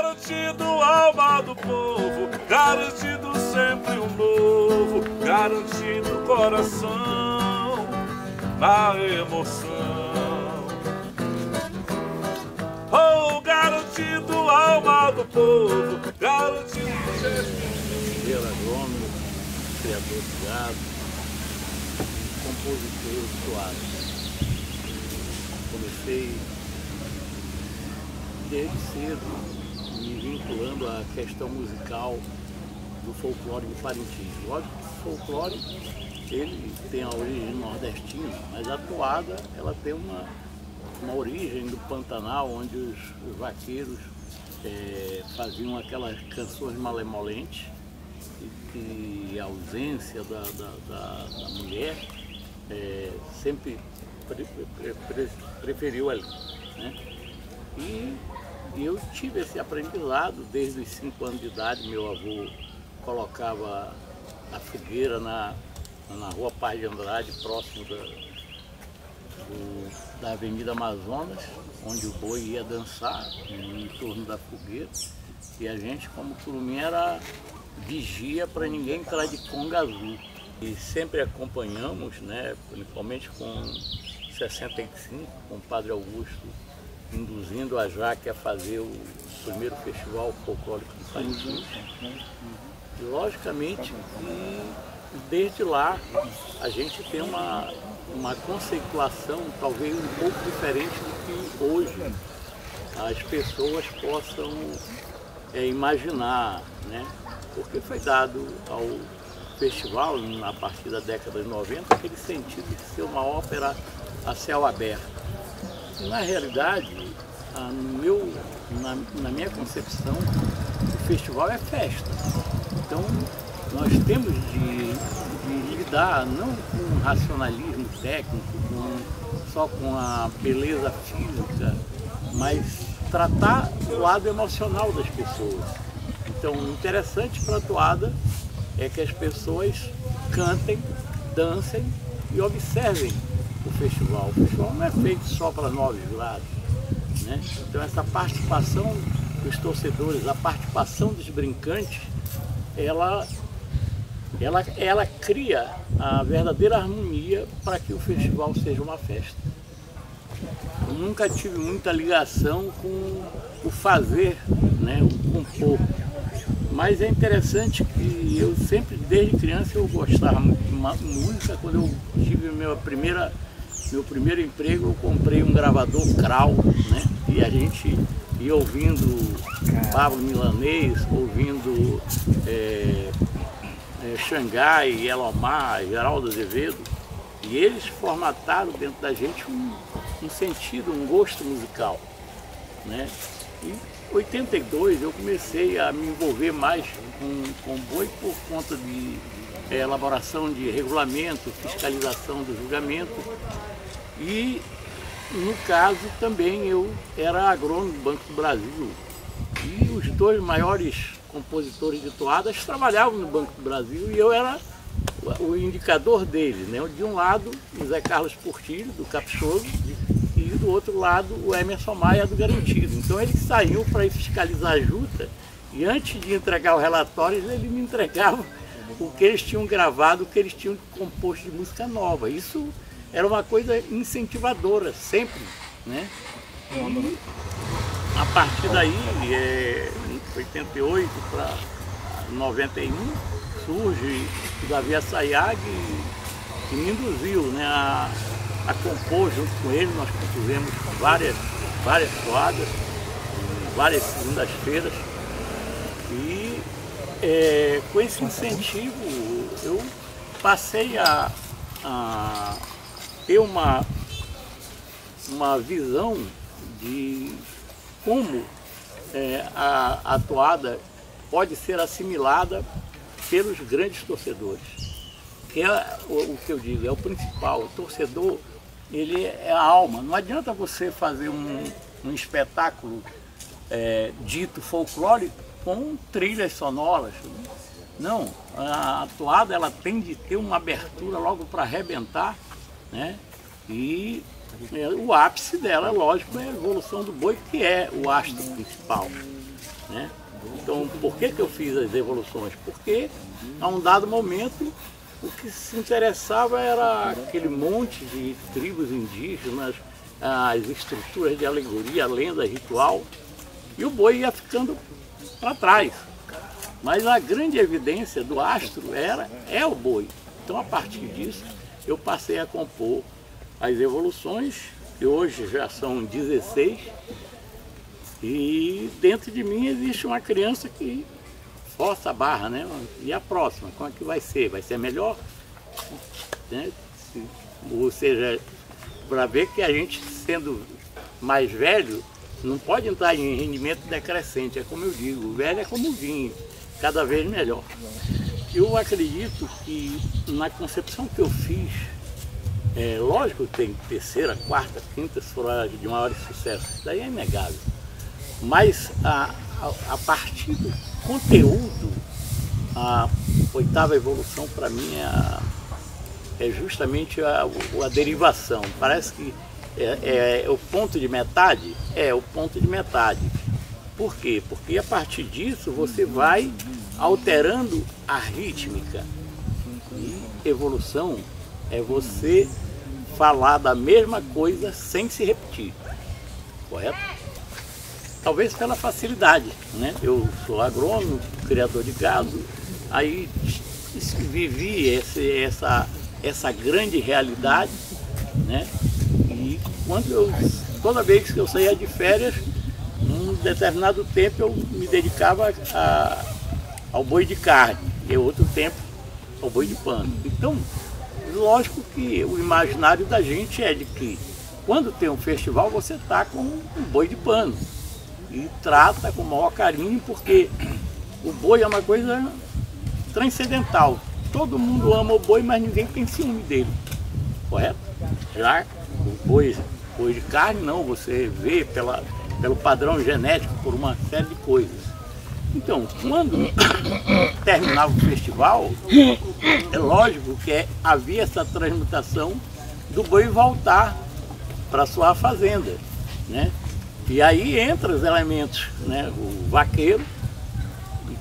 garantido alma do povo, garantido sempre um novo, garantido coração na emoção. Oh, garantido alma do povo, garantido engenheiro agrônomo, criador de gado, compositor de toadas. Comecei desde cedo me vinculando à questão musical do folclore de Parintins. Lógico que o folclore ele tem a origem nordestina, mas a toada ela tem uma origem do Pantanal, onde os vaqueiros faziam aquelas canções malemolentes e que a ausência da mulher sempre preferiu ali, né? E eu tive esse aprendizado desde os 5 anos de idade. Meu avô colocava a fogueira na rua Paz de Andrade, próximo da Avenida Amazonas, onde o boi ia dançar em torno da fogueira. E a gente, como turminha, era vigia para ninguém entrar de conga azul. E sempre acompanhamos, né, principalmente com 65, com o Padre Augusto, induzindo a Jaque a fazer o primeiro festival folclórico de Parintins. E, logicamente, desde lá a gente tem uma conceituação talvez um pouco diferente do que hoje as pessoas possam imaginar, né? Porque foi dado ao festival, a partir da década de 90, aquele sentido de ser uma ópera a céu aberto. E, na realidade, na minha concepção, o festival é festa. Então, nós temos de lidar não com o racionalismo técnico, só com a beleza física, mas tratar o lado emocional das pessoas. Então, o interessante para a toada é que as pessoas cantem, dancem e observem o festival. O festival não é feito só para 9 jurados, né? Então, essa participação dos torcedores, a participação dos brincantes, ela cria a verdadeira harmonia para que o festival seja uma festa. Eu nunca tive muita ligação com o fazer, né, o compor. Mas é interessante que eu sempre, desde criança, eu gostava muito de música. Quando eu tive meu primeiro emprego, eu comprei um gravador Krau, né? E a gente ia ouvindo Pablo Milanês, ouvindo Xangai, Elomar, Geraldo Azevedo, e eles formataram dentro da gente um sentido, um gosto musical, né? E em 82 eu comecei a me envolver mais com boi por conta de elaboração de regulamento, fiscalização do julgamento, e no caso também eu era agrônomo do Banco do Brasil, e os 2 maiores compositores de toadas trabalhavam no Banco do Brasil e eu era o indicador deles, né? De um lado o Zé Carlos Portilho, do Caprichoso, e do outro lado o Emerson Maia, do Garantido. Então eles saíam para ir fiscalizar a juta e antes de entregar o relatório ele me entregava o que eles tinham gravado, o que eles tinham composto de música nova. Isso era uma coisa incentivadora, sempre, né? E a partir daí, 88 para 91, surge o Davi Assayag e me induziu, né, a compor junto com ele. Nós compusemos várias toadas, várias segundas-feiras, e com esse incentivo eu passei a ter uma visão de como a toada pode ser assimilada pelos grandes torcedores. Que é o que eu digo, é o principal. O torcedor, ele é a alma. Não adianta você fazer um espetáculo dito folclórico com trilhas sonoras. Não, a toada ela tem de ter uma abertura logo para arrebentar, né? E o ápice dela, lógico, é a evolução do boi, que é o astro principal. né? Então, por que eu fiz as evoluções? Porque, a um dado momento, o que se interessava era aquele monte de tribos indígenas, as estruturas de alegoria, a lenda, ritual, e o boi ia ficando para trás. Mas a grande evidência do astro é o boi. Então, a partir disso, eu passei a compor as evoluções, que hoje já são 16, e dentro de mim existe uma criança que força a barra, né? E a próxima, como é que vai ser? Vai ser melhor? Né? Ou seja, para ver que a gente, sendo mais velho, não pode entrar em rendimento decrescente. É como eu digo, o velho é como o vinho, cada vez melhor. Eu acredito que na concepção que eu fiz, lógico que tem terceira, quarta, quinta foram de maiores sucessos, isso daí é inegável. Mas a partir do conteúdo, a oitava evolução para mim é justamente a derivação. Parece que é o ponto de metade? É o ponto de metade. Por quê? Porque a partir disso você vai alterando a rítmica. E evolução é você falar da mesma coisa sem se repetir. Correto? Talvez pela facilidade, né? Eu sou agrônomo, criador de gado, aí vivi essa grande realidade, né? E toda vez que eu saía de férias, num determinado tempo eu me dedicava ao boi de carne, e outro tempo ao boi de pano. Então, lógico que o imaginário da gente é de que quando tem um festival você está com um boi de pano. E trata com o maior carinho, porque o boi é uma coisa transcendental. Todo mundo ama o boi, mas ninguém tem ciúme dele, correto? Já o boi de carne não, você vê pelo padrão genético, por uma série de coisas. Então, quando terminava o festival, é lógico que havia essa transmutação do boi voltar para sua fazenda, né? E aí entra os elementos, né? O vaqueiro,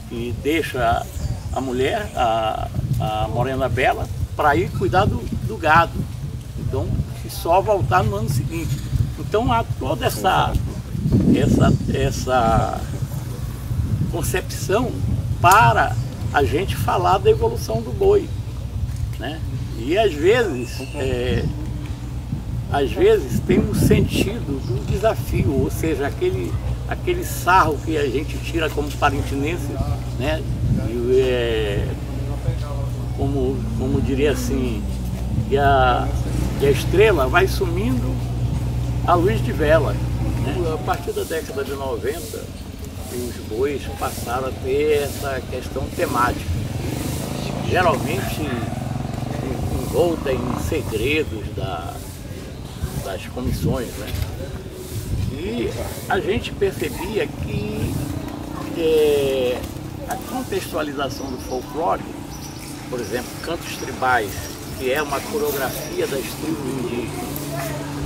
que deixa a mulher, a morena bela, para ir cuidar do gado. Então, e só voltar no ano seguinte. Então há toda essa concepção para a gente falar da evolução do boi, né? E às vezes tem um sentido do desafio, ou seja, aquele sarro que a gente tira como parintinense, né? Como diria assim, que a estrela vai sumindo à luz de vela, né? A partir da década de 90, os bois passaram a ter essa questão temática, geralmente envolta em segredos das comissões, né? E a gente percebia que a contextualização do folclore, por exemplo, cantos tribais, que é uma coreografia das tribos indígenas,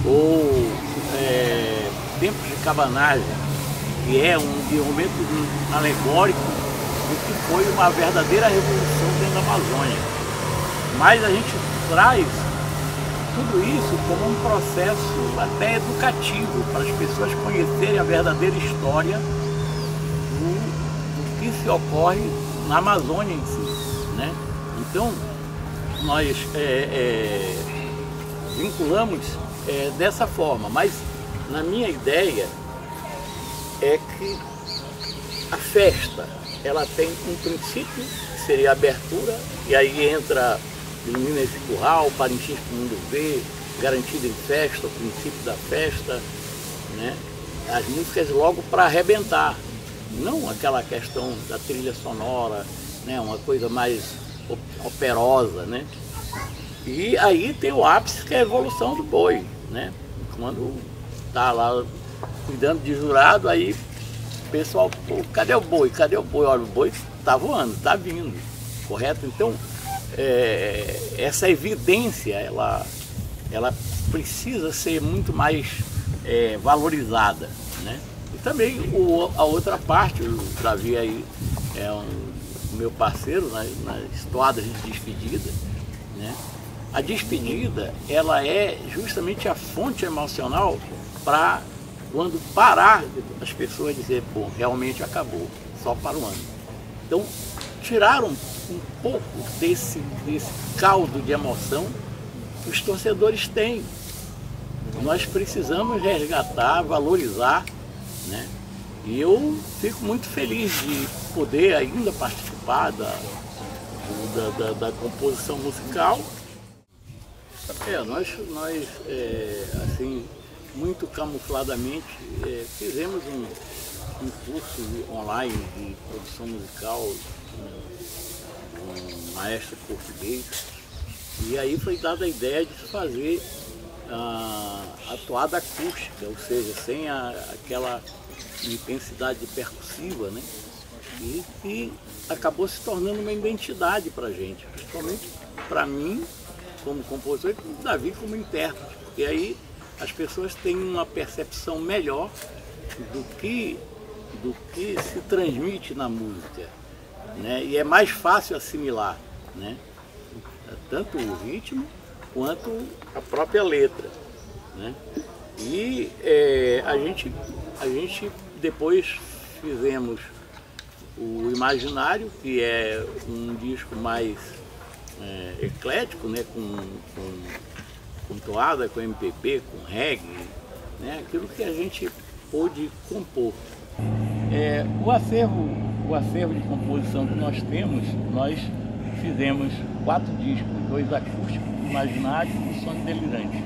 ou tempos de cabanagem, que é um momento alegórico do que foi uma verdadeira revolução dentro da Amazônia. Mas a gente traz tudo isso como um processo até educativo, para as pessoas conhecerem a verdadeira história do que se ocorre na Amazônia em si, né? Então, nós vinculamos dessa forma, mas na minha ideia é que a festa, ela tem um princípio, que seria a abertura, e aí entra Ilumina esse curral, Parintins para o mundo ver, Garantida em Festa, o princípio da festa, né? As músicas logo para arrebentar, não aquela questão da trilha sonora, né? Uma coisa mais operosa, né? E aí tem o ápice, que é a evolução do boi, né? Quando tá lá cuidando de jurado, aí o pessoal, pô, cadê o boi? Cadê o boi? Olha, o boi tá voando, tá vindo, correto? Então, essa evidência, ela precisa ser muito mais valorizada, né? também a outra parte, o Davi aí é meu parceiro nas toadas de despedida, né? A despedida, ela é justamente a fonte emocional para quando parar as pessoas dizer, pô, realmente acabou, só para o ano. Então, tiraram um pouco desse caldo de emoção que os torcedores têm. Nós precisamos resgatar, valorizar, né? E eu fico muito feliz de poder ainda participar da composição musical. Nós assim, muito camufladamente, fizemos um curso online de produção musical com um maestro português, e aí foi dada a ideia de fazer a toada acústica, ou seja, sem aquela intensidade percussiva, né? E acabou se tornando uma identidade para a gente, principalmente para mim como compositor e para o Davi como intérprete, porque aí as pessoas têm uma percepção melhor do que se transmite na música, né? E é mais fácil assimilar, né? Tanto o ritmo quanto a própria letra, né? E a gente depois fizemos o Imaginário, que é um disco mais eclético, né? Com toada, com MPB, com reggae, né? Aquilo que a gente pôde compor. O acervo de composição que nós temos, nós fizemos 4 discos, 2 acústicos, Imaginário e Sonho Delirante.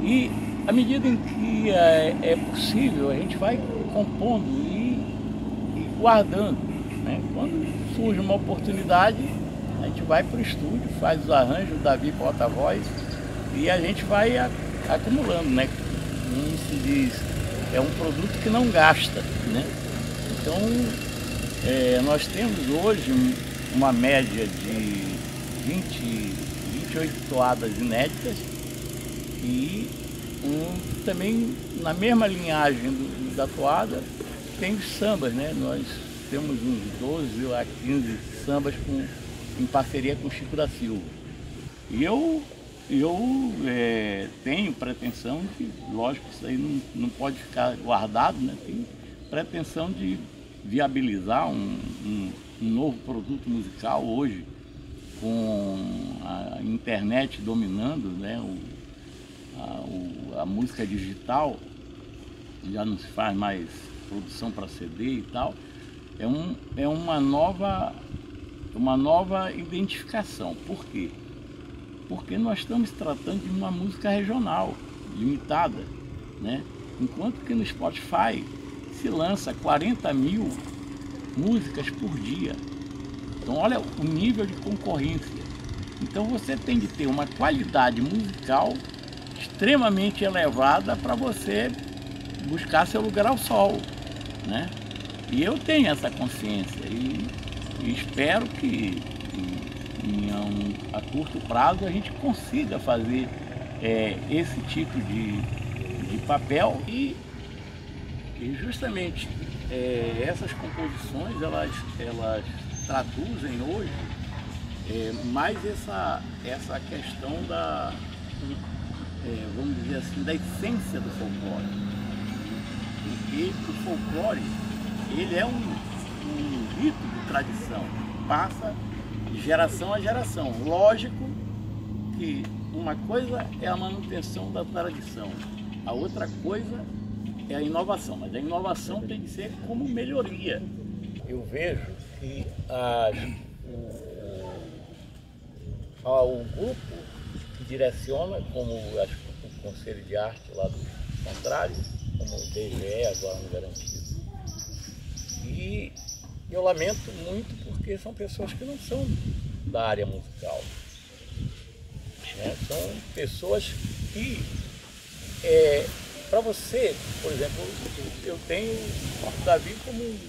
E à medida em que é possível, a gente vai compondo e guardando, né? Quando surge uma oportunidade, a gente vai para o estúdio, faz os arranjos, o Davi bota a voz e a gente vai acumulando, né? Como se diz, é um produto que não gasta, né? Então, nós temos hoje uma média de 28 toadas inéditas e também na mesma linhagem da toada tem os sambas, né? Nós temos uns 12 a 15 sambas em parceria com o Chico da Silva. E eu tenho pretensão de, lógico, isso aí não pode ficar guardado, né? Tenho pretensão de viabilizar um novo produto musical hoje, com a internet dominando, né? A música digital, já não se faz mais produção para CD e tal, é uma nova identificação. Por quê? Porque nós estamos tratando de uma música regional, limitada, né? Enquanto que no Spotify se lança 40 mil músicas por dia. Então olha o nível de concorrência. Então você tem de ter uma qualidade musical extremamente elevada para você buscar seu lugar ao sol, né? E eu tenho essa consciência e espero que a curto prazo a gente consiga fazer esse tipo de papel e justamente essas composições elas traduzem hoje mais essa questão vamos dizer assim, da essência do folclore. Porque o folclore, ele é um rito de tradição, passa de geração a geração. Lógico que uma coisa é a manutenção da tradição, a outra coisa é a inovação, mas a inovação tem que ser como melhoria. Eu vejo que o grupo que direciona, como acho que o Conselho de Arte lá do Contrário, como o DGE agora no Garantido. E eu lamento muito porque são pessoas que não são da área musical, né? São pessoas que, para você, por exemplo, eu tenho o Davi como um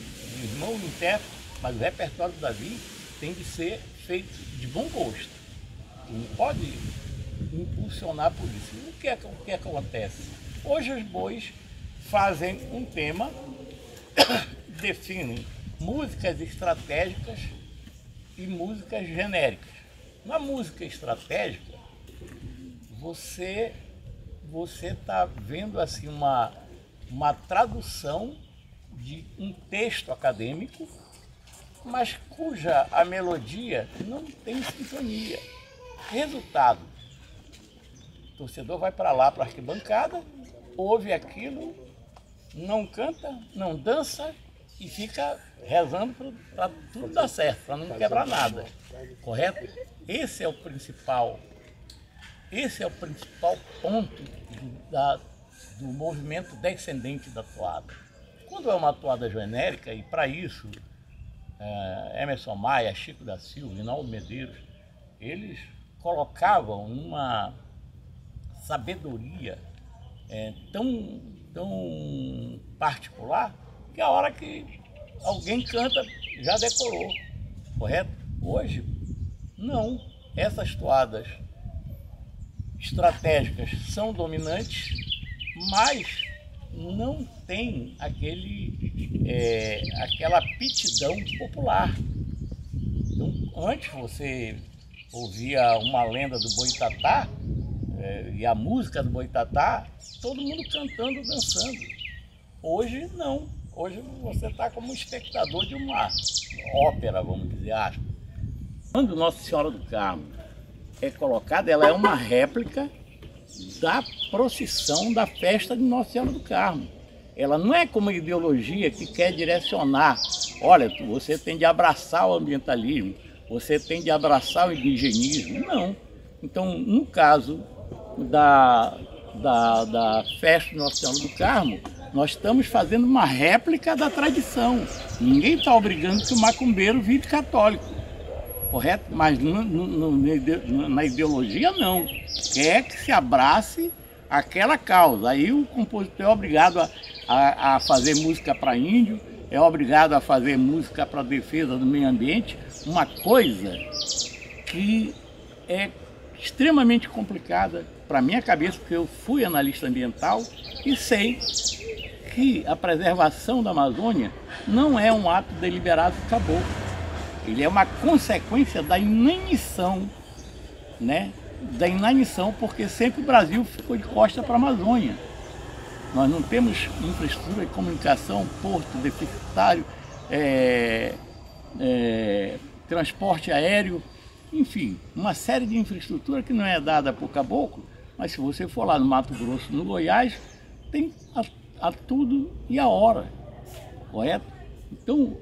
irmão intérprete, mas o repertório do Davi tem de ser feito de bom gosto. Não pode impulsionar por isso. O que acontece? Hoje os bois fazem um tema, definem músicas estratégicas e músicas genéricas. Na música estratégica, você está vendo assim uma tradução de um texto acadêmico, mas cuja a melodia não tem sintonia. Resultado, o torcedor vai para lá, para a arquibancada, ouve aquilo, não canta, não dança e fica rezando para tudo dar certo, para não quebrar nada. Correto? Esse é o principal ponto do movimento descendente da toada. Quando é uma toada genérica, e para isso Emerson Maia, Chico da Silva, Rinaldo Medeiros, eles colocavam uma sabedoria tão particular que a hora que alguém canta já decorou, correto? Hoje, não. Essas toadas estratégicas são dominantes, mas não tem aquela aptidão popular. Então, antes você ouvia uma lenda do Boitatá, e a música do Boitatá, todo mundo cantando, dançando. Hoje não. Hoje você está como espectador de uma ópera, vamos dizer, aspas. Quando Nossa Senhora do Carmo é colocada, ela é uma réplica da procissão da festa de Nossa Senhora do Carmo. Ela não é como uma ideologia que quer direcionar, olha, você tem de abraçar o ambientalismo, você tem de abraçar o indigenismo. Não. Então, no caso da festa de Nossa Senhora do Carmo, nós estamos fazendo uma réplica da tradição. Ninguém está obrigando que o macumbeiro vire católico, correto? Mas na ideologia não. Quer que se abrace aquela causa. Aí o compositor é obrigado a fazer música para índio, é obrigado a fazer música para defesa do meio ambiente, uma coisa que é extremamente complicada para minha cabeça, porque eu fui analista ambiental e sei que a preservação da Amazônia não é um ato deliberado do caboclo. Ele é uma consequência da inanição, né? Da inanição, porque sempre o Brasil ficou de costa para a Amazônia. Nós não temos infraestrutura de comunicação, porto deficitário, transporte aéreo, enfim, uma série de infraestrutura que não é dada por caboclo, mas se você for lá no Mato Grosso, no Goiás, tem a tudo e a hora, correto? Então,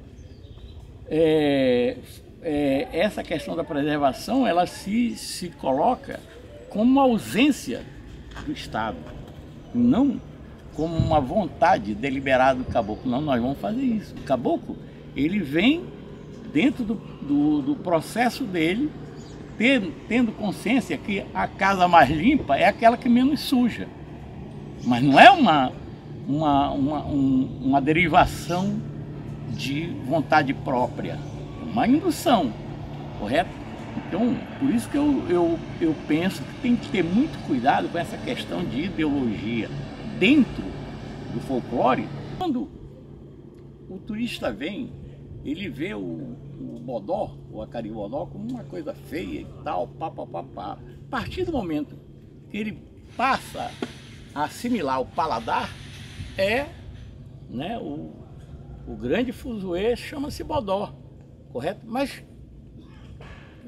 essa questão da preservação, ela se coloca como uma ausência do Estado, não como uma vontade deliberada do caboclo. Não, nós vamos fazer isso. O caboclo, ele vem dentro do processo dele, tendo consciência que a casa mais limpa é aquela que menos suja. Mas não é uma derivação de vontade própria, é uma indução, correto? Então, por isso que eu penso que tem que ter muito cuidado com essa questão de ideologia dentro do folclore. Quando o turista vem, ele vê o bodó, o acaribodó, como uma coisa feia e tal, pá. A partir do momento que ele passa a assimilar o paladar, né, o grande fuzuê chama-se bodó, correto? Mas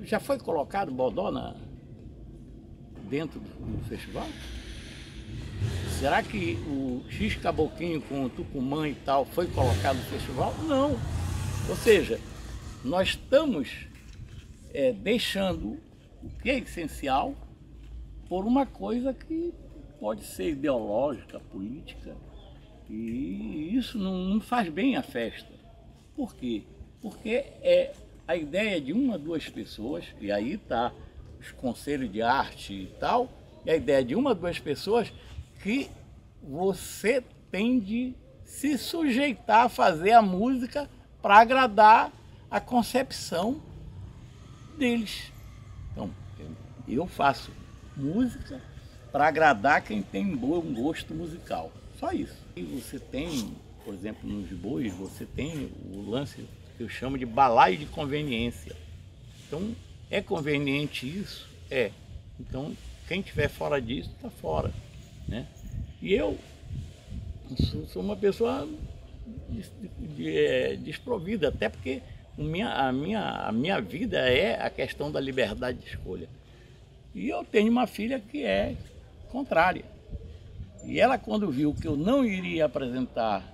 já foi colocado bodó dentro do festival? Será que o X Caboquinho com o Tucumã e tal foi colocado no festival? Não. Ou seja, nós estamos deixando o que é essencial por uma coisa que pode ser ideológica, política, e isso não faz bem à festa. Por quê? Porque é a ideia de uma, duas pessoas, e aí está os conselhos de arte e tal, e a ideia de uma, duas pessoas que você tem de se sujeitar a fazer a música para agradar a concepção deles. Então, eu faço música para agradar quem tem um bom gosto musical. Só isso. E você tem, por exemplo, nos bois, você tem o lance que eu chamo de balaio de conveniência. Então, é conveniente isso? É. Então, quem estiver fora disso, está fora, né? E eu sou uma pessoa desprovida, até porque a minha vida é a questão da liberdade de escolha. E eu tenho uma filha que é contrária. E ela, quando viu que eu não iria apresentar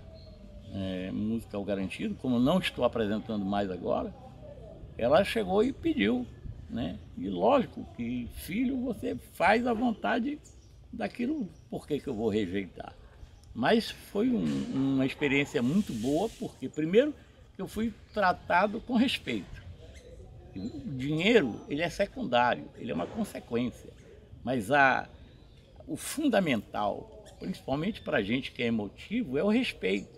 música ao garantido, como não estou apresentando mais agora, ela chegou e pediu, né? E lógico que filho você faz à vontade daquilo, por que eu vou rejeitar? Mas foi uma experiência muito boa, porque primeiro eu fui tratado com respeito. O dinheiro, ele é secundário, ele é uma consequência, mas o fundamental, principalmente para a gente que é emotivo, é o respeito,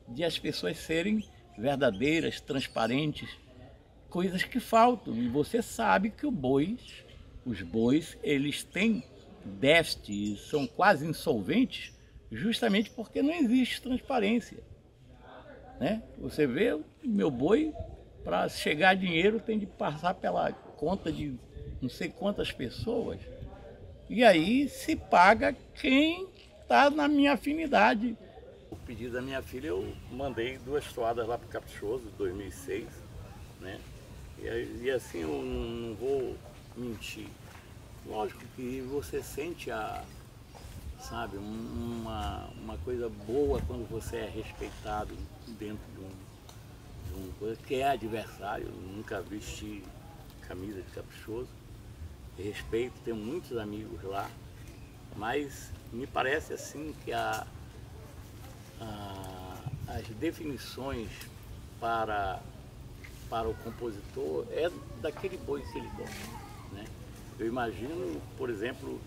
de as pessoas serem verdadeiras, transparentes, coisas que faltam. E você sabe que os bois, eles têm déficit e são quase insolventes, justamente porque não existe transparência, né? Você vê, o meu boi, para chegar a dinheiro, tem de passar pela conta de não sei quantas pessoas, e aí se paga quem está na minha afinidade. O pedido da minha filha, eu mandei 2 toadas lá para o Caprichoso, 2006, né? E assim, eu não vou mentir. Lógico que você sente sabe, uma coisa boa quando você é respeitado dentro de uma coisa que é adversário. Eu nunca vesti camisa de Caprichoso, respeito, tenho muitos amigos lá, mas me parece assim que as definições para o compositor é daquele boi que ele gosta, né? Eu imagino, por exemplo,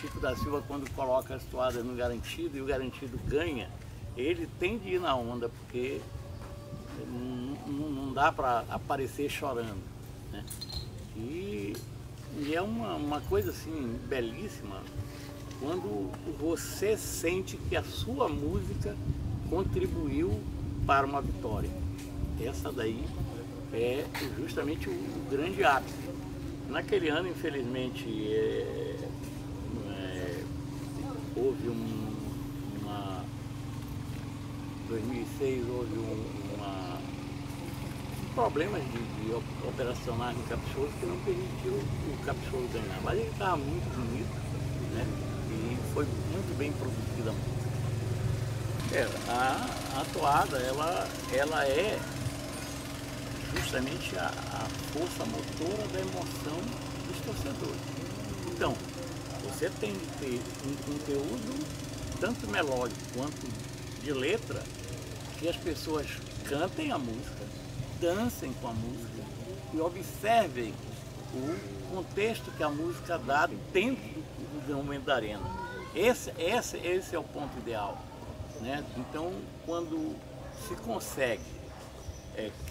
Chico da Silva, quando coloca as toadas no garantido e o garantido ganha, ele tem de ir na onda, porque não dá para aparecer chorando, né? E é uma coisa assim belíssima quando você sente que a sua música contribuiu para uma vitória. Essa daí é justamente o grande ápice. Naquele ano, infelizmente, houve 2006 houve problemas de operacionais no Caprichoso que não permitiu o Caprichoso ganhar. Mas ele estava muito bonito, né? E foi muito bem produzida a música. A toada, ela é justamente a força motora da emoção dos torcedores. Então, você tem que ter um conteúdo tanto melódico quanto de letra, que as pessoas cantem a música, dancem com a música e observem o contexto que a música dá dentro do momento da arena. Esse é o ponto ideal, né? Então, quando se consegue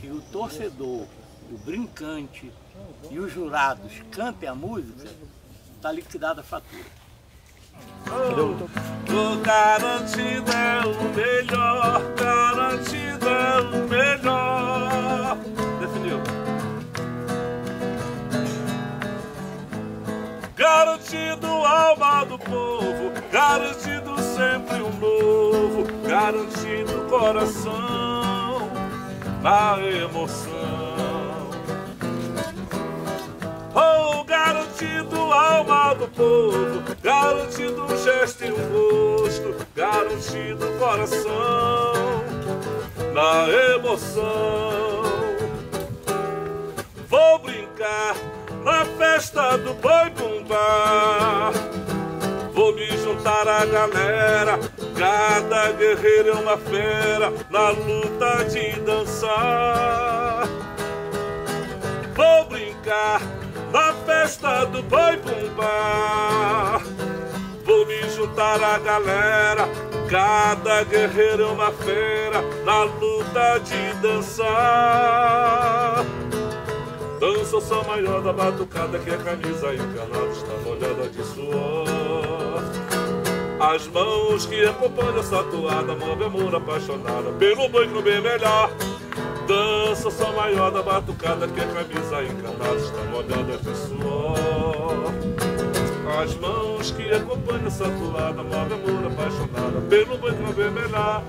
que o torcedor, o brincante e os jurados cantem a música, está liquidada a fatura. O garantido é o melhor, garantido é o melhor. Definiu. Garantido, alma do povo, garantido sempre um novo, garantido coração na emoção. Oh, garantido, alma do povo, garantido um gesto e um gosto, garantido coração na emoção. Vou brincar na festa do boi bumbá, vou me juntar à galera, cada guerreiro é uma fera na luta de dançar. Vou brincar na festa do boi bumbá, vou me juntar à galera, cada guerreiro é uma fera na luta de dançar. Dança o som maior da batucada, que a camisa e o canal está molhada de suor. As mãos que acompanham essa toada movem amor apaixonada pelo boi que não bem melhor. Dança só maior da batucada que a camisa encantada está molhada de suor. As mãos que acompanham essa toada movem amor apaixonada pelo boi que não bem melhor.